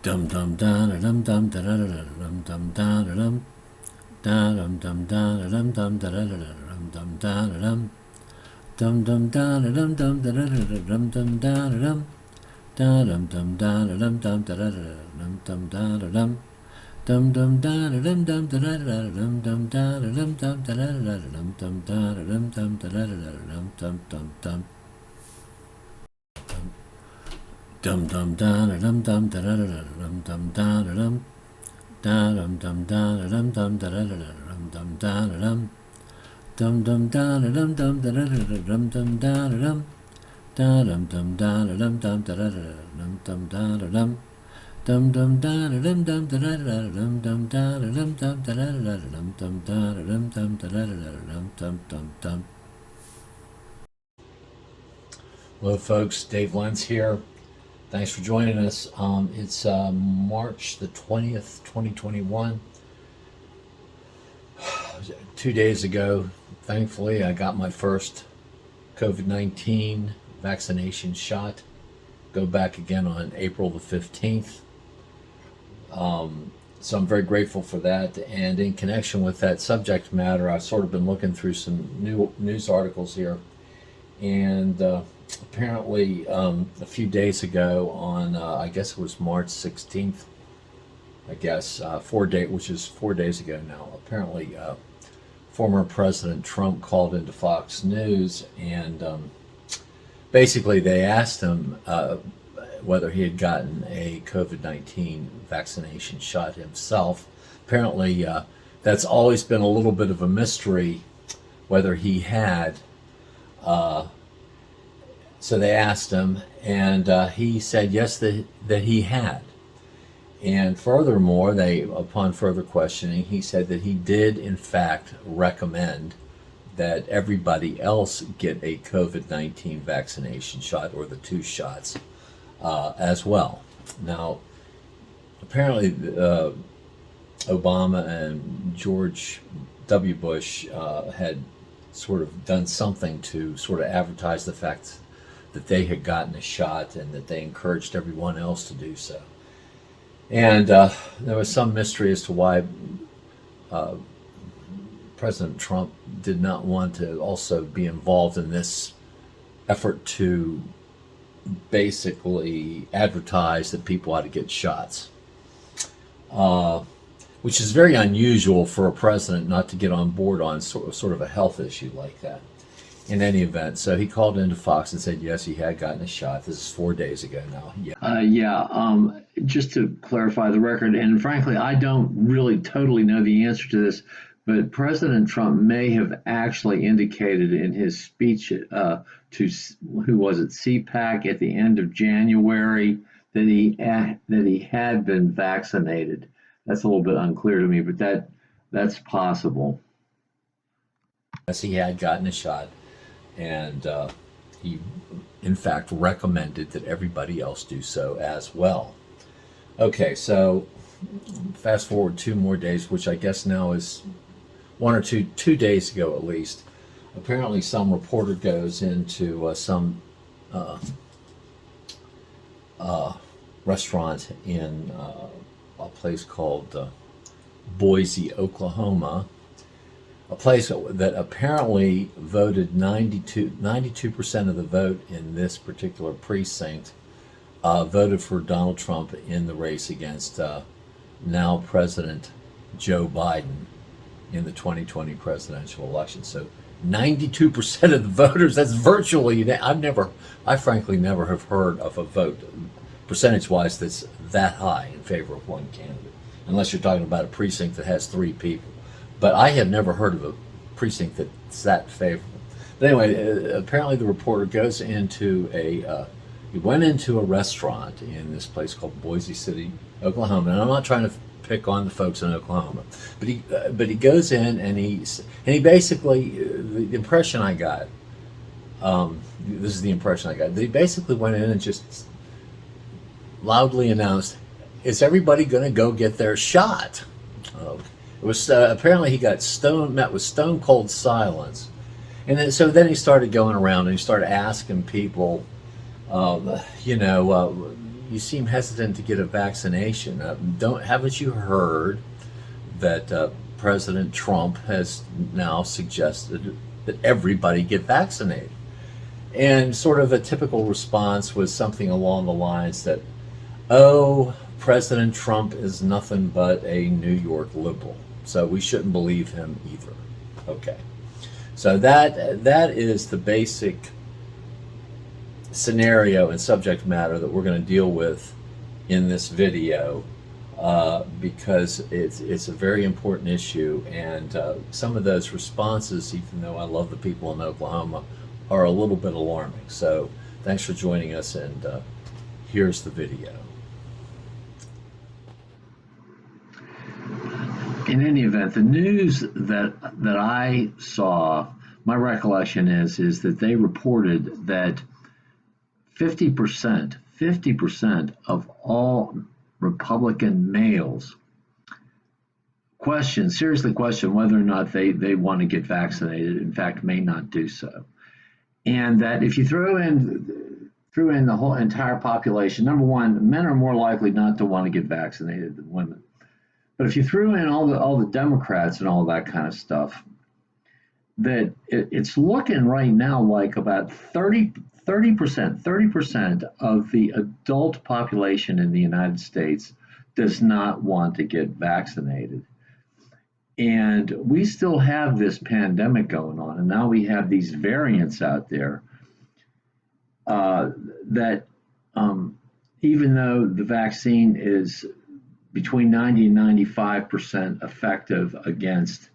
Dum dum da dum dum da da dum dum da dum da dum dum da dum dum da dum dum da dum dum dum da dum dum da dum dum da dum da dum dum da dum dum da dum dum da dum dum dum da dum dum da dum dum da dum dum da dum dum da dum dum da dum dum dum dum dum dum da dum dum da dum dum da dum da dum dum da dum dum da dum dum da dum dum dum da dum dum da dum dum da dum da dum dum da dum dum da dum dum da dum dum dum da dum dum da dum dum da dum dum da dum dum da dum dum da dum dum dum dum. Hello folks, Dave Lentz here. Thanks for joining us. It's March the 20th, 2021. 2 days ago, thankfully, I got my first COVID-19 vaccination shot. Go back again on April the 15th. So I'm very grateful for that. And in connection with that subject matter, I've sort of been looking through some new news articles here. And apparently a few days ago on, I guess it was March 16th, I guess, which is 4 days ago now, apparently former President Trump called into Fox News and basically they asked him whether he had gotten a COVID-19 vaccination shot himself. Apparently that's always been a little bit of a mystery whether he had. So they asked him, and he said yes, that he had. And furthermore, upon further questioning, he said that he did, in fact, recommend that everybody else get a COVID-19 vaccination shot, or the 2 shots, as well. Now, apparently, Obama and George W. Bush had sort of done something to sort of advertise the fact that they had gotten a shot and that they encouraged everyone else to do so. And there was some mystery as to why President Trump did not want to also be involved in this effort to basically advertise that people ought to get shots, which is very unusual for a president not to get on board on sort of a health issue like that. In any event, so he called into Fox and said yes, he had gotten a shot. This is 4 days ago now. Just to clarify the record, and frankly, I don't really totally know the answer to this, but President Trump may have actually indicated in his speech to CPAC at the end of January that he had been vaccinated. That's a little bit unclear to me, but that's possible. Yes, he had gotten a shot. And he, in fact, recommended that everybody else do so as well. Okay, so fast forward 2 more days, which I guess now is 2 days ago at least. Apparently some reporter goes into some restaurant in a place called Boise, Oklahoma. A place that apparently voted 92% of the vote in this particular precinct voted for Donald Trump in the race against now President Joe Biden in the 2020 presidential election. So 92% of the voters, that's virtually, I frankly never have heard of a vote percentage-wise that's that high in favor of one candidate, unless you're talking about a precinct that has 3 people. But I have never heard of a precinct that's that favorable. But anyway, apparently the reporter goes into he went into a restaurant in this place called Boise City, Oklahoma. And I'm not trying to pick on the folks in Oklahoma, but he goes in and he basically, the impression I got, this is the impression I got, that he basically went in and just loudly announced, "Is everybody going to go get their shot?" It was apparently he got met with stone cold silence, and then he started going around and he started asking people, you seem hesitant to get a vaccination. Haven't you heard that President Trump has now suggested that everybody get vaccinated? And sort of a typical response was something along the lines that, oh, President Trump is nothing but a New York liberal, so we shouldn't believe him either. Okay. So that is the basic scenario and subject matter that we're going to deal with in this video, because it's a very important issue, and some of those responses, even though I love the people in Oklahoma, are a little bit alarming. So thanks for joining us, and here's the video. In any event, the news that I saw, my recollection is that they reported that 50% of all Republican males seriously question whether or not they want to get vaccinated, in fact, may not do so. And that if you throw in the whole entire population, number one, men are more likely not to want to get vaccinated than women. But if you threw in all the Democrats and all that kind of stuff, that it's looking right now like about 30% of the adult population in the United States does not want to get vaccinated. And we still have this pandemic going on, and now we have these variants out there that even though the vaccine is between 90 and 95% effective against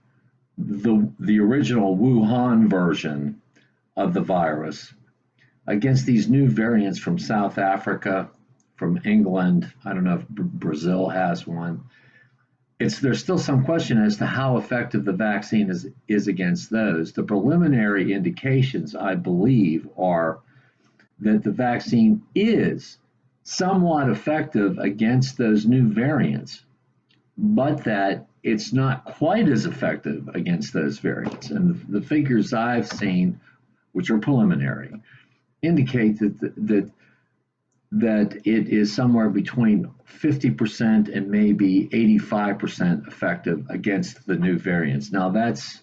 the original Wuhan version of the virus, against these new variants from South Africa, from England, I don't know if Brazil has one, there's still some question as to how effective the vaccine is against those. The preliminary indications, I believe, are that the vaccine is somewhat effective against those new variants, but that it's not quite as effective against those variants. And the figures I've seen, which are preliminary, indicate that it is somewhere between 50% and maybe 85% effective against the new variants. Now that's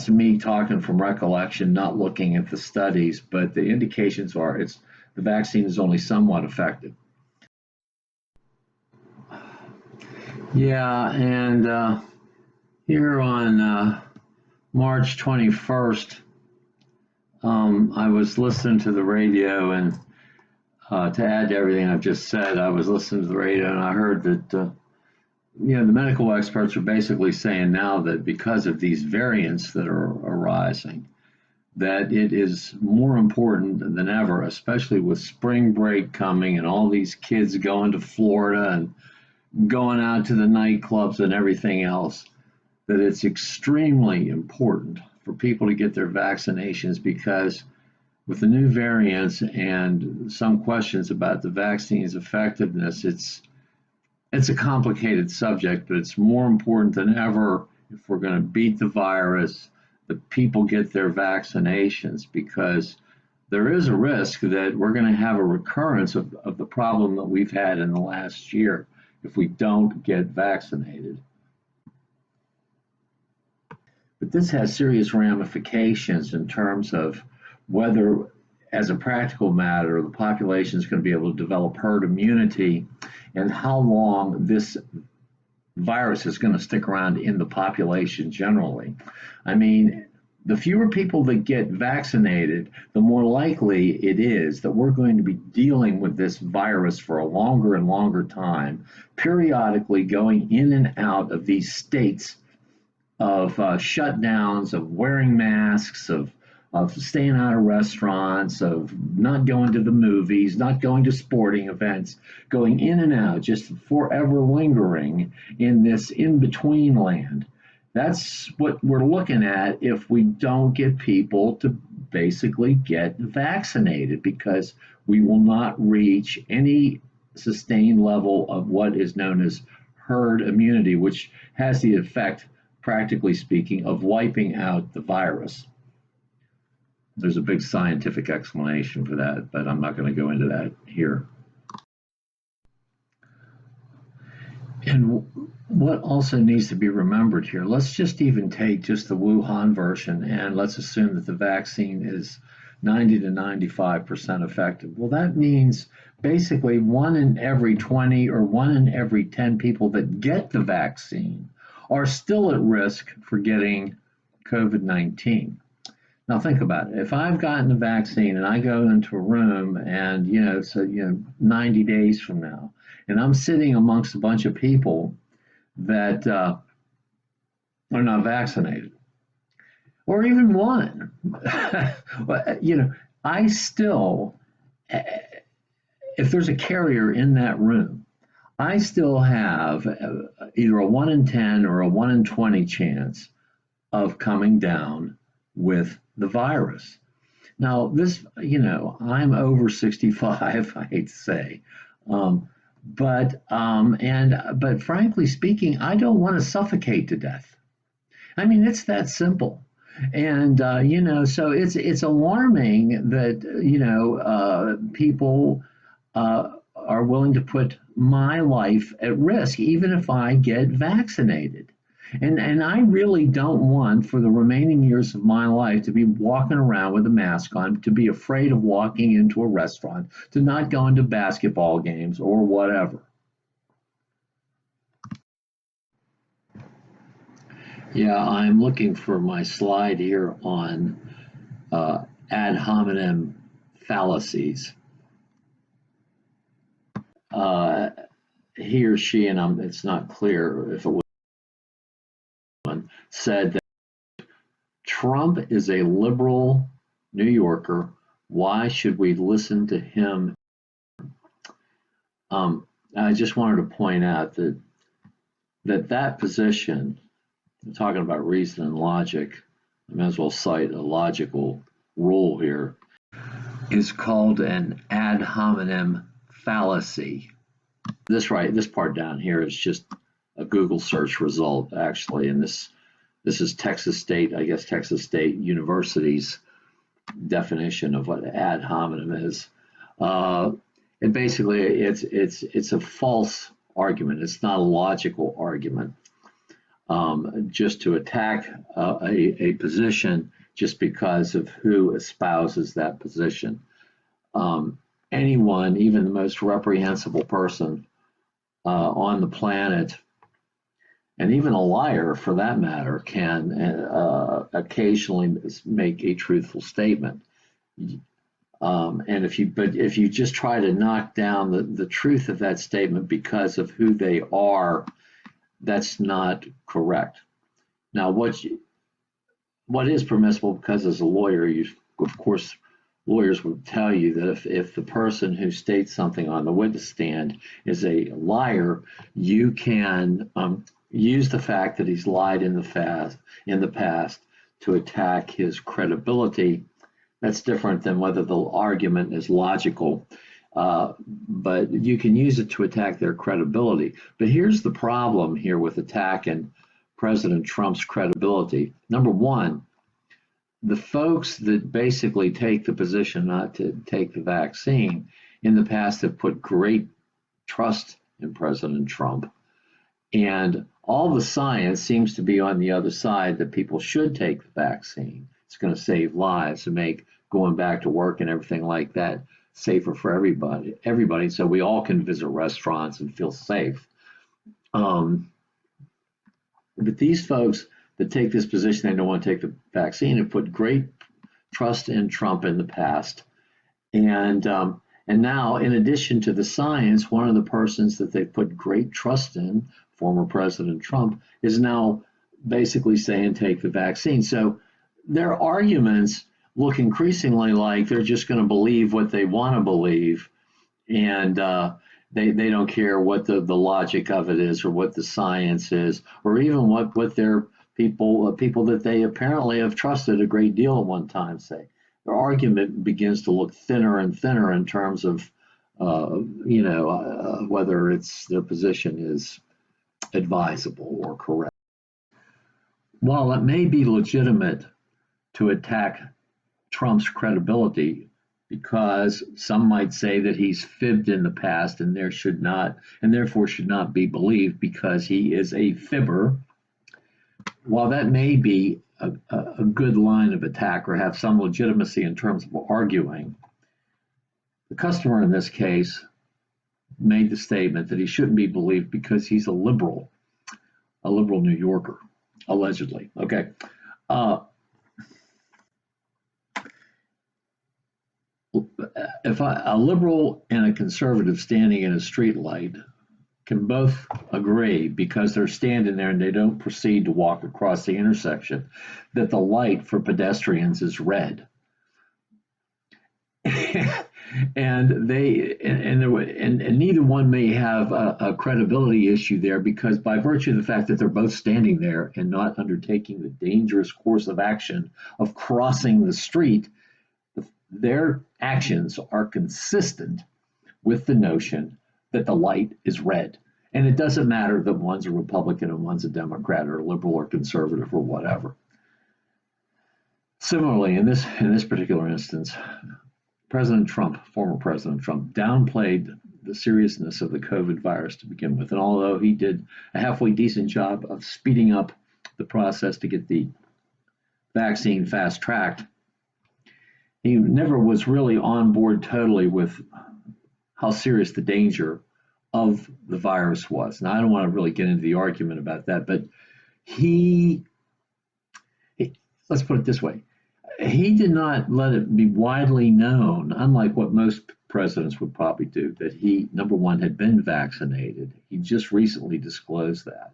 me talking from recollection, not looking at the studies, but the indications are the vaccine is only somewhat effective. Yeah, and here on March 21st, I was listening to the radio, and to add to everything I've just said, I was listening to the radio and I heard that the medical experts are basically saying now that because of these variants that are arising, that it is more important than ever, especially with spring break coming and all these kids going to Florida and going out to the nightclubs and everything else, that it's extremely important for people to get their vaccinations, because with the new variants and some questions about the vaccine's effectiveness, it's a complicated subject, but it's more important than ever, if we're going to beat the virus, that people get their vaccinations, because there is a risk that we're going to have a recurrence of the problem that we've had in the last year if we don't get vaccinated. But this has serious ramifications in terms of whether, as a practical matter, the population is going to be able to develop herd immunity, and how long this virus is going to stick around in the population generally. I mean, the fewer people that get vaccinated, the more likely it is that we're going to be dealing with this virus for a longer and longer time, periodically going in and out of these states of shutdowns, of wearing masks, of staying out of restaurants, of not going to the movies, not going to sporting events, going in and out, just forever lingering in this in-between land. That's what we're looking at if we don't get people to basically get vaccinated, because we will not reach any sustained level of what is known as herd immunity, which has the effect, practically speaking, of wiping out the virus. There's a big scientific explanation for that, but I'm not going to go into that here. And what also needs to be remembered here, let's just even take just the Wuhan version and let's assume that the vaccine is 90 to 95% effective. Well, that means basically 1 in every 20 or 1 in every 10 people that get the vaccine are still at risk for getting COVID-19. Now think about it. If I've gotten the vaccine and I go into a room and, 90 days from now, and I'm sitting amongst a bunch of people that are not vaccinated, or even one, I still, if there's a carrier in that room, I still have either a 1 in 10 or a 1 in 20 chance of coming down with the virus. Now, this, I'm over 65, I hate to say, but frankly speaking, I don't want to suffocate to death. I mean, it's that simple. And so it's alarming that people are willing to put my life at risk, even if I get vaccinated. And I really don't want for the remaining years of my life to be walking around with a mask on, to be afraid of walking into a restaurant, to not go into basketball games or whatever. Yeah, I'm looking for my slide here on ad hominem fallacies. He or she, and it's not clear if it was one, said that Trump is a liberal New Yorker. Why should we listen to him? I just wanted to point out that position, talking about reason and logic, I may as well cite a logical rule here, is called an ad hominem fallacy. This part down here is just a Google search result, actually, and this is Texas State University's definition of what ad hominem is. And basically, it's a false argument. It's not a logical argument. Just to attack a position just because of who espouses that position. Anyone, even the most reprehensible person on the planet, and even a liar for that matter, can occasionally make a truthful statement. And if you just try to knock down the truth of that statement because of who they are, that's not correct. Now, what is permissible, because as a lawyer, of course, lawyers would tell you that if the person who states something on the witness stand is a liar, you can use the fact that he's lied in the past to attack his credibility. That's different than whether the argument is logical, but you can use it to attack their credibility. But here's the problem here with attacking President Trump's credibility. Number one, the folks that basically take the position not to take the vaccine in the past have put great trust in President Trump. And all the science seems to be on the other side that people should take the vaccine. It's going to save lives and make going back to work and everything like that safer for everybody, so we all can visit restaurants and feel safe. But these folks that take this position, they don't want to take the vaccine, have put great trust in Trump in the past. And now, in addition to the science, one of the persons that they put great trust in, former President Trump, is now basically saying take the vaccine. So their arguments look increasingly like they're just going to believe what they want to believe, and they don't care what the logic of it is, or what the science is, or even what their people that they apparently have trusted a great deal at one time say. Their argument begins to look thinner and thinner in terms of whether it's their position is advisable or correct. While it may be legitimate to attack Trump's credibility because some might say that he's fibbed in the past and therefore should not be believed because he is a fibber. While that may be a good line of attack or have some legitimacy in terms of arguing, the customer in this case made the statement that he shouldn't be believed because he's a liberal New Yorker, allegedly. Okay. If a liberal and a conservative standing in a street light can both agree, because they're standing there and they don't proceed to walk across the intersection, that the light for pedestrians is red. And neither one may have a credibility issue there, because by virtue of the fact that they're both standing there and not undertaking the dangerous course of action of crossing the street, their actions are consistent with the notion that the light is red. And it doesn't matter that one's a Republican and one's a Democrat or a liberal or conservative or whatever. Similarly, in this particular instance, former President Trump, downplayed the seriousness of the COVID virus to begin with. And although he did a halfway decent job of speeding up the process to get the vaccine fast-tracked, he never was really on board totally with how serious the danger of the virus was. Now, I don't want to really get into the argument about that, but let's put it this way. He did not let it be widely known, unlike what most presidents would probably do, that he, number one, had been vaccinated. He just recently disclosed that.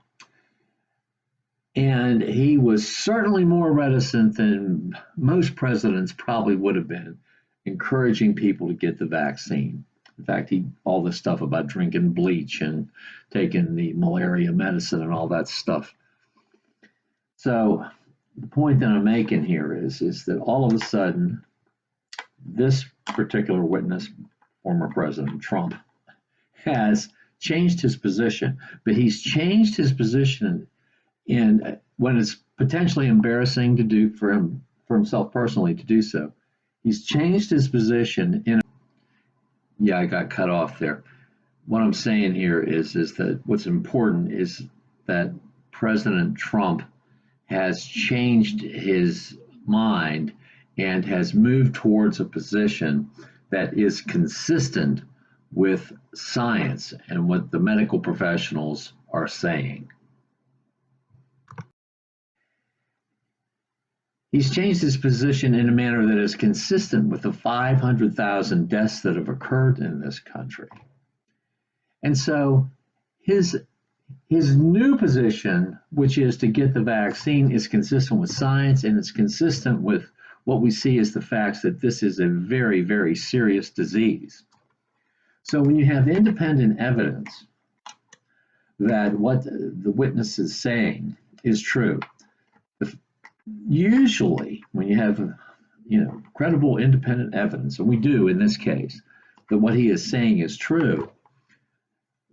And he was certainly more reticent than most presidents probably would have been, encouraging people to get the vaccine. In fact, all this stuff about drinking bleach and taking the malaria medicine and all that stuff. So the point that I'm making here is that all of a sudden, this particular witness, former President Trump, has changed his position, but he's changed his position in when it's potentially embarrassing to do for himself personally to do so. He's changed his position yeah, I got cut off there. What I'm saying here is that what's important is that President Trump has changed his mind and has moved towards a position that is consistent with science and what the medical professionals are saying. He's changed his position in a manner that is consistent with the 500,000 deaths that have occurred in this country. And so his new position, which is to get the vaccine, is consistent with science, and it's consistent with what we see as the facts that this is a very, very serious disease. So when you have independent evidence that what the witness is saying is true, usually when you have credible independent evidence, and we do in this case, that what he is saying is true,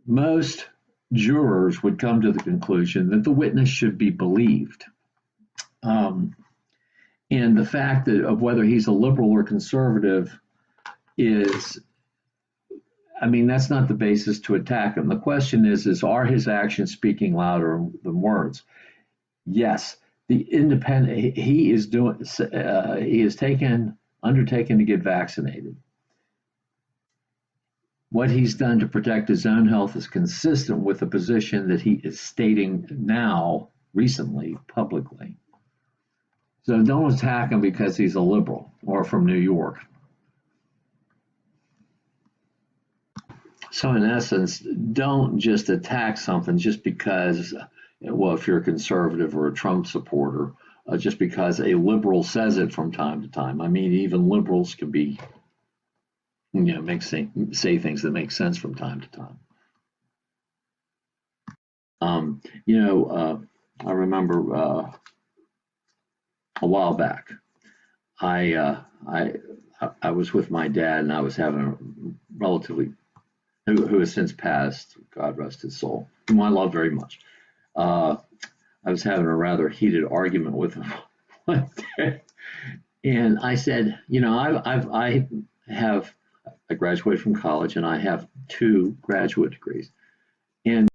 most jurors would come to the conclusion that the witness should be believed. And the fact of whether he's a liberal or conservative is, that's not the basis to attack him. The question is are his actions speaking louder than words? Yes. He is undertaken to get vaccinated. What he's done to protect his own health is consistent with the position that he is stating now, recently, publicly. So don't attack him because he's a liberal or from New York. So in essence, don't just attack something just because, if you're a conservative or a Trump supporter, just because a liberal says it from time to time. Even liberals can be, say things that make sense from time to time. I remember a while back, I was with my dad, and I was having a relatively, who has since passed, God rest his soul, whom I love very much. I was having a rather heated argument with him one day, and I said, I have I graduated from college and I have 2 graduate degrees. And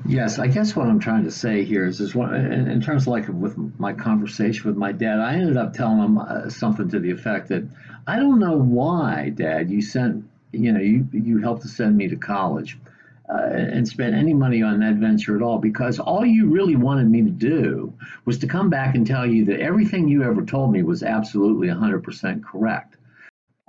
yes, I guess what I'm trying to say here is what, in terms of like with my conversation with my dad, I ended up telling him something to the effect that I don't know why, Dad, you helped to send me to college and spent any money on that venture at all, because all you really wanted me to do was to come back and tell you that everything you ever told me was absolutely 100% correct.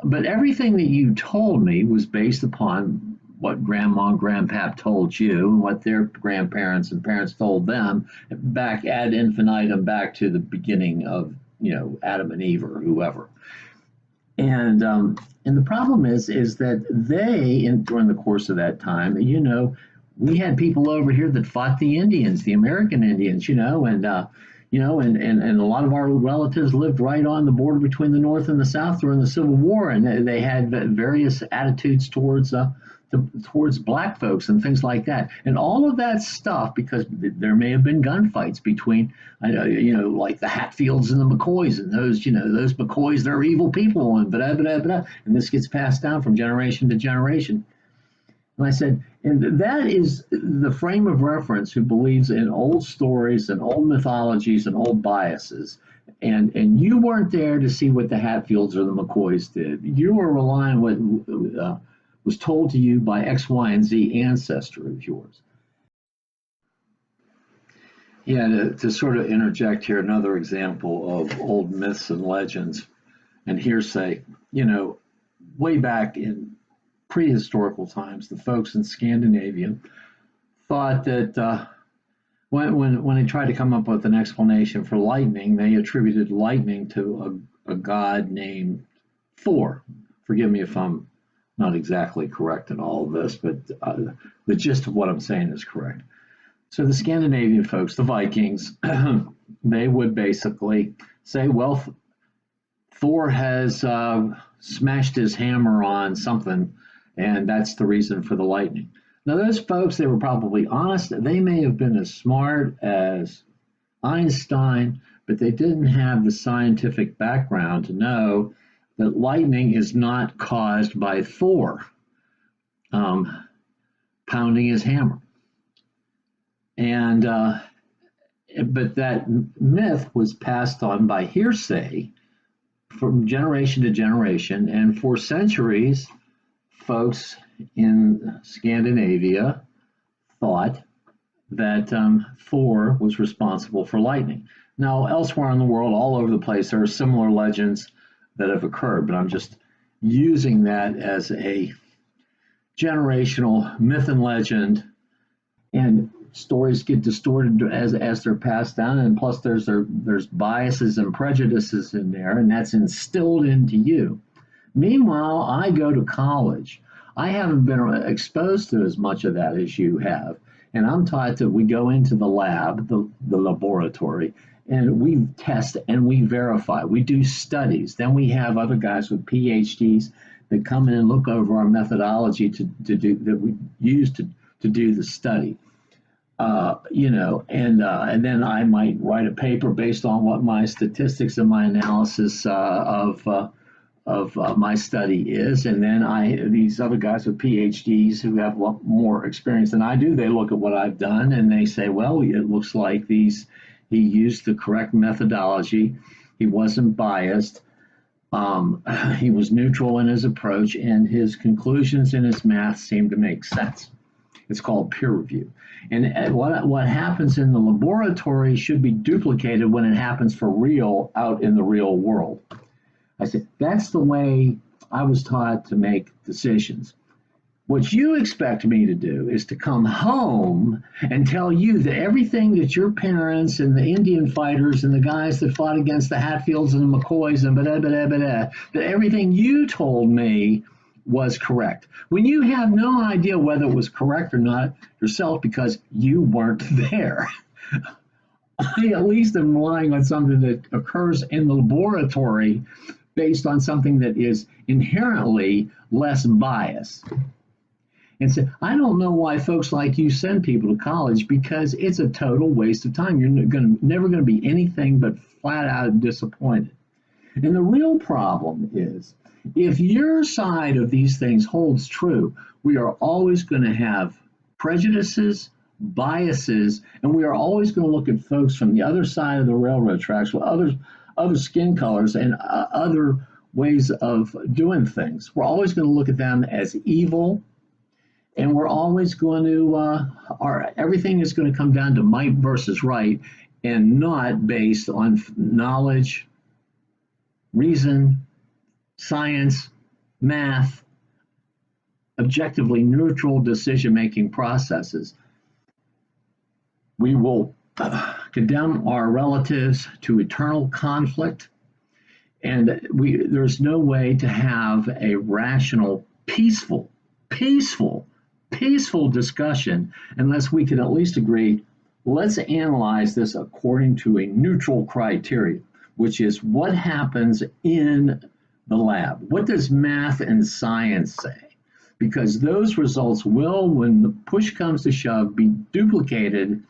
But everything that you told me was based upon what grandma and grandpap told you and what their grandparents and parents told them back ad infinitum, back to the beginning of, Adam and Eve or whoever. And the problem is that during the course of that time, we had people over here that fought the Indians, the American Indians, and a lot of our relatives lived right on the border between the North and the South during the Civil War, and they had various attitudes towards black folks and things like that, and all of that stuff, because there may have been gunfights between, like the Hatfields and the McCoys, and those McCoys, they're evil people, and blah, blah, blah, and this gets passed down from generation to generation. And I said, and that is the frame of reference who believes in old stories and old mythologies and old biases. And you weren't there to see what the Hatfields or the McCoys did. You were relying on what was told to you by X, Y, and Z ancestor of yours. Yeah, to sort of interject here, another example of old myths and legends and hearsay. Way back in prehistorical times, the folks in Scandinavia thought that when they tried to come up with an explanation for lightning, they attributed lightning to a god named Thor. Forgive me if I'm not exactly correct in all of this, but the gist of what I'm saying is correct. So the Scandinavian folks, the Vikings, they would basically say, well, Thor has smashed his hammer on something, and that's the reason for the lightning. Now, those folks, they were probably honest. They may have been as smart as Einstein, but they didn't have the scientific background to know that lightning is not caused by Thor pounding his hammer. And but that myth was passed on by hearsay from generation to generation, and for centuries, folks in Scandinavia thought that Thor was responsible for lightning. Now, elsewhere in the world, all over the place, there are similar legends that have occurred, but I'm just using that as a generational myth and legend, and stories get distorted as they're passed down, and plus there's biases and prejudices in there, and that's instilled into you. Meanwhile, I go to college. I haven't been exposed to as much of that as you have, and I'm taught that we go into the lab, the laboratory, and we test and we verify. We do studies. Then we have other guys with PhDs that come in and look over our methodology to do that we use to do the study. And then I might write a paper based on what my statistics and my analysis of my study is, and then these other guys with PhDs who have a lot more experience than I do, they look at what I've done and they say, well, it looks like he used the correct methodology, he wasn't biased, he was neutral in his approach, and his conclusions in his math seem to make sense. It's called peer review. And what happens in the laboratory should be duplicated when it happens for real out in the real world. I said, that's the way I was taught to make decisions. What you expect me to do is to come home and tell you that everything that your parents and the Indian fighters and the guys that fought against the Hatfields and the McCoys and that everything you told me was correct, when you have no idea whether it was correct or not yourself because you weren't there. I at least am relying on something that occurs in the laboratory based on something that is inherently less biased. And so I don't know why folks like you send people to college, because it's a total waste of time. You're never going to be anything but flat out disappointed. And the real problem is if your side of these things holds true, we are always going to have prejudices, biases, and we are always going to look at folks from the other side of the railroad tracks with other skin colors and other ways of doing things. We're always going to look at them as evil, and we're always going to everything is going to come down to might versus right, and not based on knowledge, reason, science, math, objectively neutral decision-making processes. We will condemn our relatives to eternal conflict, and there's no way to have a rational, peaceful discussion unless we can at least agree, let's analyze this according to a neutral criteria, which is what happens in the lab. What does math and science say? Because those results will, when the push comes to shove, be duplicated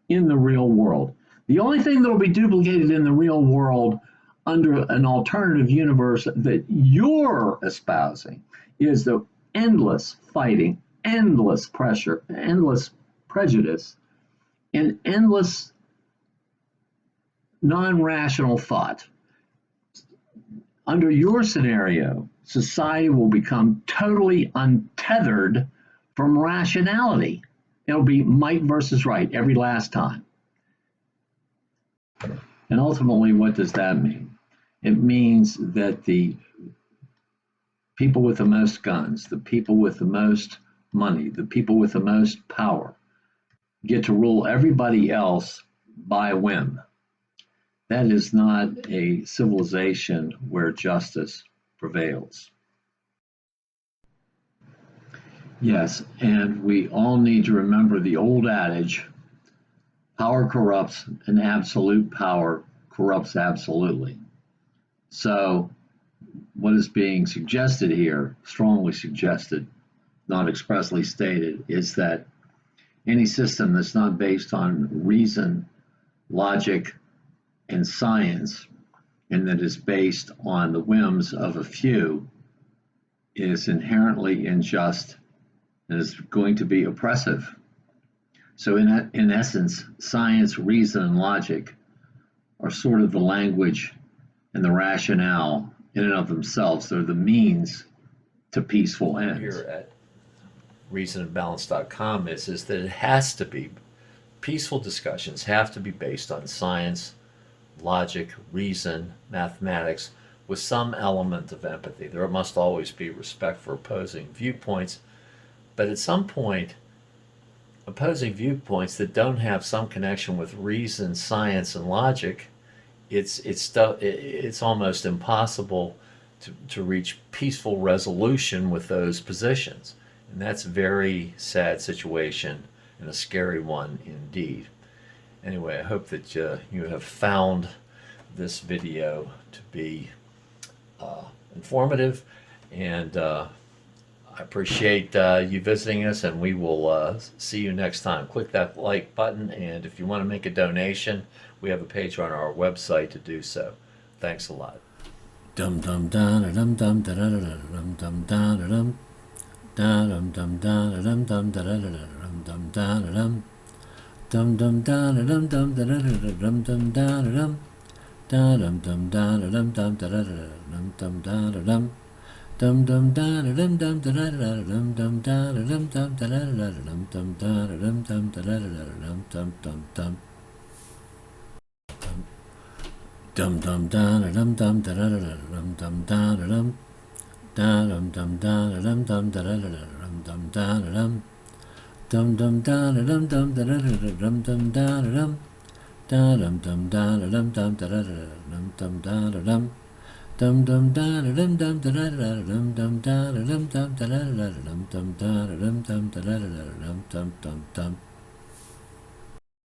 in the real world. The only thing that will be duplicated in the real world under an alternative universe that you're espousing is the endless fighting, endless pressure, endless prejudice, and endless non-rational thought. Under your scenario, society will become totally untethered from rationality. It'll be might versus right every last time. And ultimately, what does that mean? It means that the people with the most guns, the people with the most money, the people with the most power get to rule everybody else by whim. That is not a civilization where justice prevails. Yes, and we all need to remember the old adage, power corrupts and absolute power corrupts absolutely. So what is being suggested here, strongly suggested, not expressly stated, is that any system that's not based on reason, logic, and science, and that is based on the whims of a few, is inherently unjust and is going to be oppressive. So in essence, science, reason, and logic are sort of the language and the rationale in and of themselves. They're the means to peaceful ends. Here at reasonandbalance.com is that it has to be, peaceful discussions have to be based on science, logic, reason, mathematics, with some element of empathy. There must always be respect for opposing viewpoints, but at some point, opposing viewpoints that don't have some connection with reason, science, and logic, it's almost impossible to reach peaceful resolution with those positions. And that's a very sad situation and a scary one indeed. Anyway, I hope that you have found this video to be informative, and I appreciate you visiting us, and we will see you next time. Click that like button, and if you want to make a donation, we have a page on our website to do so. Thanks a lot. Dum dum da dum dum da da dum dum da dum da dum dum da dum dum da dum dum da dum dum dum da dum dum da dum dum da dum da dum dum da dum dum da dum dum da dum dum dum da dum dum da dum dum da dum dum da dum dum da dum dum da dum dum dum dum dum dum da dum dum da dum dum da dum da dum dum da dum dum da dum dum da dum dum dum da dum dum da dum dum da dum da dum dum da dum dum da dum dum da dum dum dum da dum dum da dum dum da dum dum da dum dum da dum dum da dum dum